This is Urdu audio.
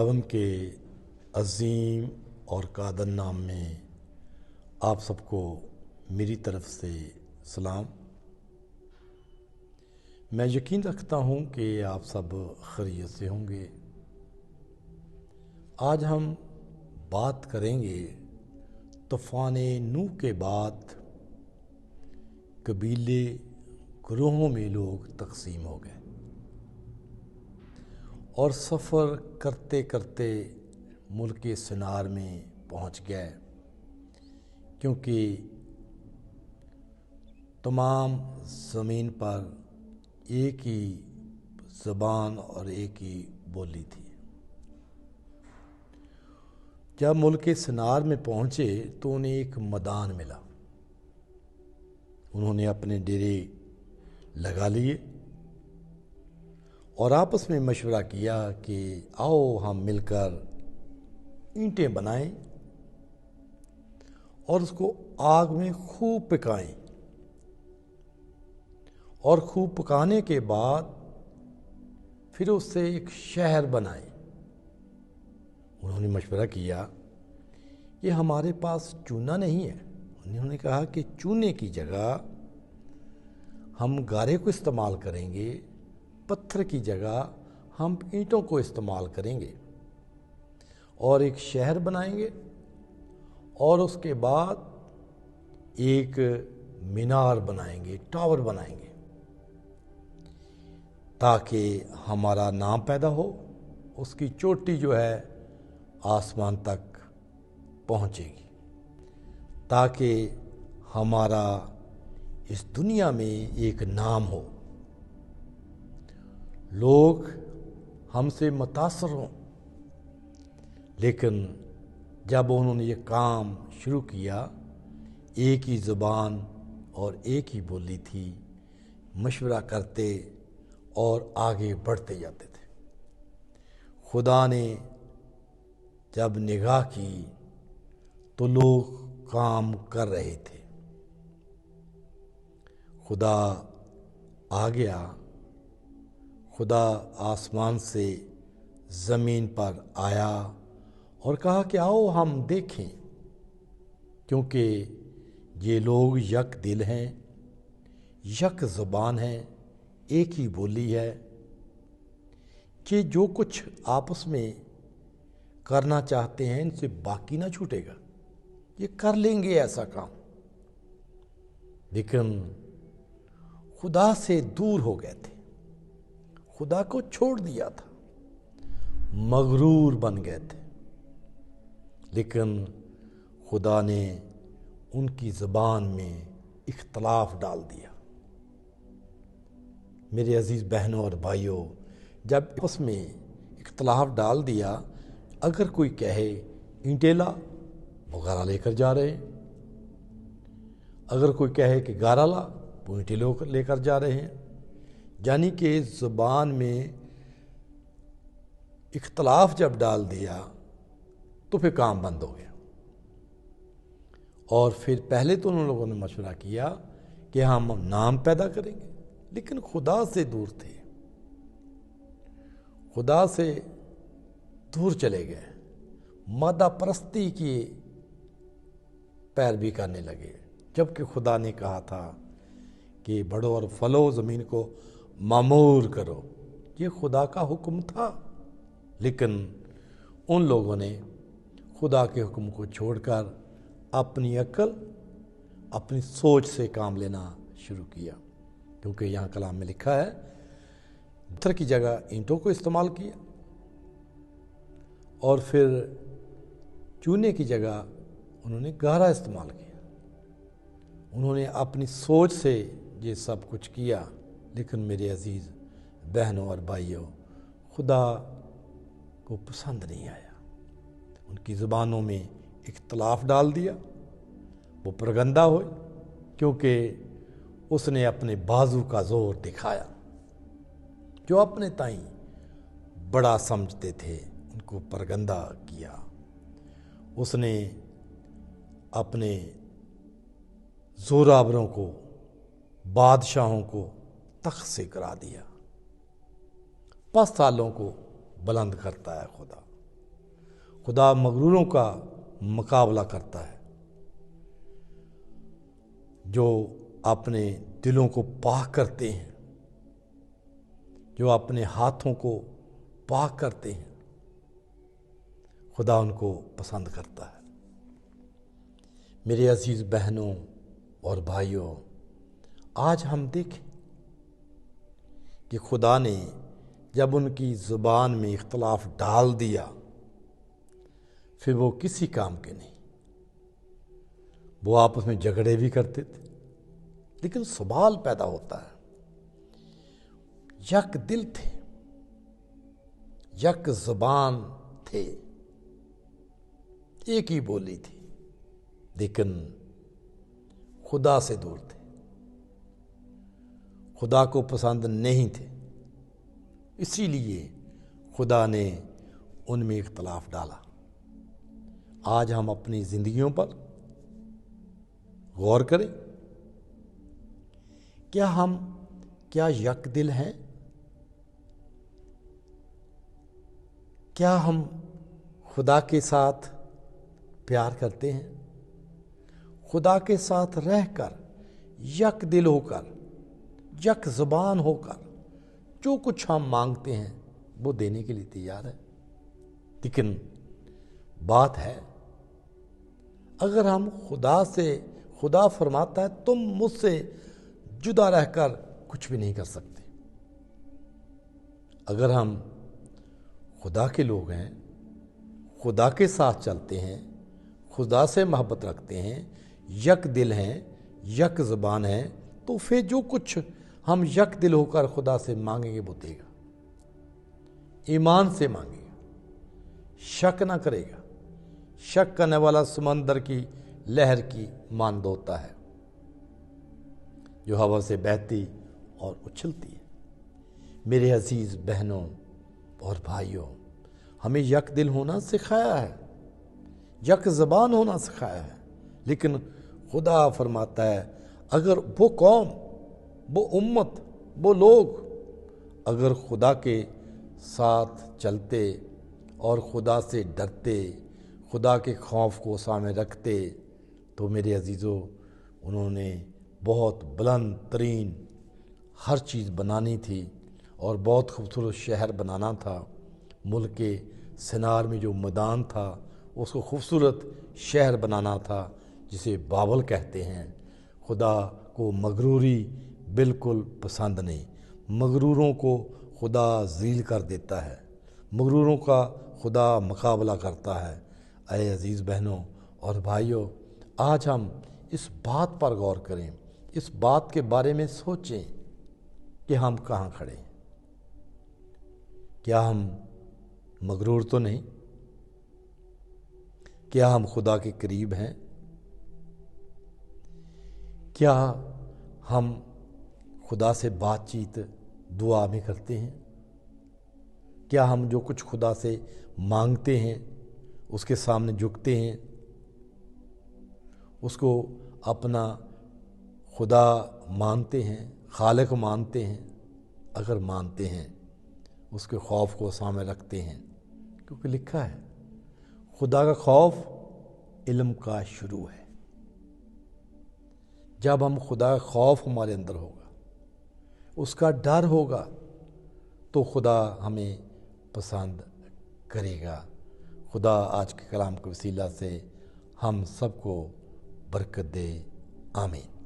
خداوند کے عظیم اور قادر نام میں آپ سب کو میری طرف سے سلام۔ میں یقین رکھتا ہوں کہ آپ سب خیریت سے ہوں گے۔ آج ہم بات کریں گے طوفان نوح کے بعد قبیلے گروہوں میں لوگ تقسیم ہو گئے اور سفر کرتے کرتے ملک سنار میں پہنچ گئے، کیونکہ تمام زمین پر ایک ہی زبان اور ایک ہی بولی تھی۔ جب ملک سنار میں پہنچے تو انہیں ایک میدان ملا، انہوں نے اپنے ڈیرے لگا لیے اور آپس میں مشورہ کیا کہ آؤ ہم مل کر اینٹیں بنائیں اور اس کو آگ میں خوب پکائیں، اور خوب پکانے کے بعد پھر اس سے ایک شہر بنائیں۔ انہوں نے مشورہ کیا یہ ہمارے پاس چونا نہیں ہے۔ انہوں نے کہا کہ چونے کی جگہ ہم گارے کو استعمال کریں گے، پتھر کی جگہ ہم اینٹوں کو استعمال کریں گے اور ایک شہر بنائیں گے، اور اس کے بعد ایک مینار بنائیں گے، ٹاور بنائیں گے، تاکہ ہمارا نام پیدا ہو، اس کی چوٹی جو ہے آسمان تک پہنچے گی، تاکہ ہمارا اس دنیا میں ایک نام ہو، لوگ ہم سے متاثر ہوں۔ لیکن جب انہوں نے یہ کام شروع کیا، ایک ہی زبان اور ایک ہی بولی تھی، مشورہ کرتے اور آگے بڑھتے جاتے تھے۔ خدا نے جب نگاہ کی تو لوگ کام کر رہے تھے۔ خدا آ گیا، خدا آسمان سے زمین پر آیا اور کہا کہ آؤ ہم دیکھیں، کیونکہ یہ لوگ یک دل ہیں، یک زبان ہے، ایک ہی بولی ہے، کہ جو کچھ آپس میں کرنا چاہتے ہیں ان سے باقی نہ چھوٹے گا، یہ کر لیں گے ایسا کام۔ لیکن خدا سے دور ہو گئے تھے، خدا کو چھوڑ دیا تھا، مغرور بن گئے تھے۔ لیکن خدا نے ان کی زبان میں اختلاف ڈال دیا۔ میرے عزیز بہنوں اور بھائیوں، جب آپس میں اختلاف ڈال دیا، اگر کوئی کہے اینٹیں لا، وہ گارا لے کر جا رہے ہیں، اگر کوئی کہے کہ گارا لا، وہ اینٹیں لے کر جا رہے ہیں۔ یعنی کہ زبان میں اختلاف جب ڈال دیا تو پھر کام بند ہو گیا۔ اور پھر پہلے تو ان لوگوں نے مشورہ کیا کہ ہم نام پیدا کریں گے، لیکن خدا سے دور تھے، خدا سے دور چلے گئے، مادہ پرستی کی پیروی کرنے لگے، جبکہ خدا نے کہا تھا کہ بڑھو اور پھلو، زمین کو معمور کرو۔ یہ خدا کا حکم تھا، لیکن ان لوگوں نے خدا کے حکم کو چھوڑ کر اپنی عقل، اپنی سوچ سے کام لینا شروع کیا، کیونکہ یہاں کلام میں لکھا ہے پتھر کی جگہ اینٹوں کو استعمال کیا، اور پھر چونے کی جگہ انہوں نے گارا استعمال کیا۔ انہوں نے اپنی سوچ سے یہ سب کچھ کیا، لیکن میرے عزیز بہنوں اور بھائیوں، خدا کو پسند نہیں آیا۔ ان کی زبانوں میں اختلاف ڈال دیا، وہ پرگندہ ہوئے، کیونکہ اس نے اپنے بازو کا زور دکھایا۔ جو اپنے تائیں بڑا سمجھتے تھے ان کو پرگندہ کیا۔ اس نے اپنے زورآوروں کو، بادشاہوں کو تخت سے کرا دیا۔ پست سالوں کو بلند کرتا ہے خدا۔ خدا مغروروں کا مقابلہ کرتا ہے، جو اپنے دلوں کو پاک کرتے ہیں، جو اپنے ہاتھوں کو پاک کرتے ہیں، خدا ان کو پسند کرتا ہے۔ میرے عزیز بہنوں اور بھائیوں، آج ہم دیکھیں کہ خدا نے جب ان کی زبان میں اختلاف ڈال دیا، پھر وہ کسی کام کے نہیں۔ وہ آپس میں جھگڑے بھی کرتے تھے، لیکن سوال پیدا ہوتا ہے، یک دل تھے، یک زبان تھے، ایک ہی بولی تھی، لیکن خدا سے دور تھے، خدا کو پسند نہیں تھے۔ اسی لیے خدا نے ان میں اختلاف ڈالا۔ آج ہم اپنی زندگیوں پر غور کریں، کیا یک دل ہیں؟ کیا ہم خدا کے ساتھ پیار کرتے ہیں؟ خدا کے ساتھ رہ کر، یک دل ہو کر، یک زبان ہو کر، جو کچھ ہم مانگتے ہیں وہ دینے کے لیے تیار ہے۔ لیکن بات ہے، اگر ہم خدا فرماتا ہے تم مجھ سے جدا رہ کر کچھ بھی نہیں کر سکتے۔ اگر ہم خدا کے لوگ ہیں، خدا کے ساتھ چلتے ہیں، خدا سے محبت رکھتے ہیں، یک دل ہیں، یک زبان ہیں، تو پھر جو کچھ ہم یک دل ہو کر خدا سے مانگیں گے وہ دے گا۔ ایمان سے مانگے گا، شک نہ کرے گا۔ شک کرنے والا سمندر کی لہر کی مانند ہوتا ہے، جو ہوا سے بہتی اور اچھلتی ہے۔ میرے عزیز بہنوں اور بھائیوں، ہمیں یک دل ہونا سکھایا ہے، یک زبان ہونا سکھایا ہے، لیکن خدا فرماتا ہے اگر وہ قوم، وہ امت، وہ لوگ اگر خدا کے ساتھ چلتے اور خدا سے ڈرتے، خدا کے خوف کو سامنے رکھتے، تو میرے عزیزوں انہوں نے بہت بلند ترین ہر چیز بنانی تھی اور بہت خوبصورت شہر بنانا تھا۔ ملک کے سنار میں جو میدان تھا اس کو خوبصورت شہر بنانا تھا، جسے بابل کہتے ہیں۔ خدا کو مغروری بالکل پسند نہیں۔ مغروروں کو خدا ذلیل کر دیتا ہے، مغروروں کا خدا مقابلہ کرتا ہے۔ اے عزیز بہنوں اور بھائیوں، آج ہم اس بات پر غور کریں، اس بات کے بارے میں سوچیں کہ ہم کہاں کھڑے ہیں۔ کیا ہم مغرور تو نہیں؟ کیا ہم خدا کے قریب ہیں؟ کیا ہم خدا سے بات چیت دعا میں کرتے ہیں؟ کیا ہم جو کچھ خدا سے مانگتے ہیں اس کے سامنے جھکتے ہیں، اس کو اپنا خدا مانتے ہیں، خالق مانتے ہیں؟ اگر مانتے ہیں، اس کے خوف کو سامنے رکھتے ہیں، کیونکہ لکھا ہے خدا کا خوف علم کا شروع ہے۔ جب ہم خدا کا خوف ہمارے اندر ہوگا، اس کا ڈر ہوگا، تو خدا ہمیں پسند کرے گا۔ خدا آج کے کلام کے وسیلہ سے ہم سب کو برکت دے، آمین۔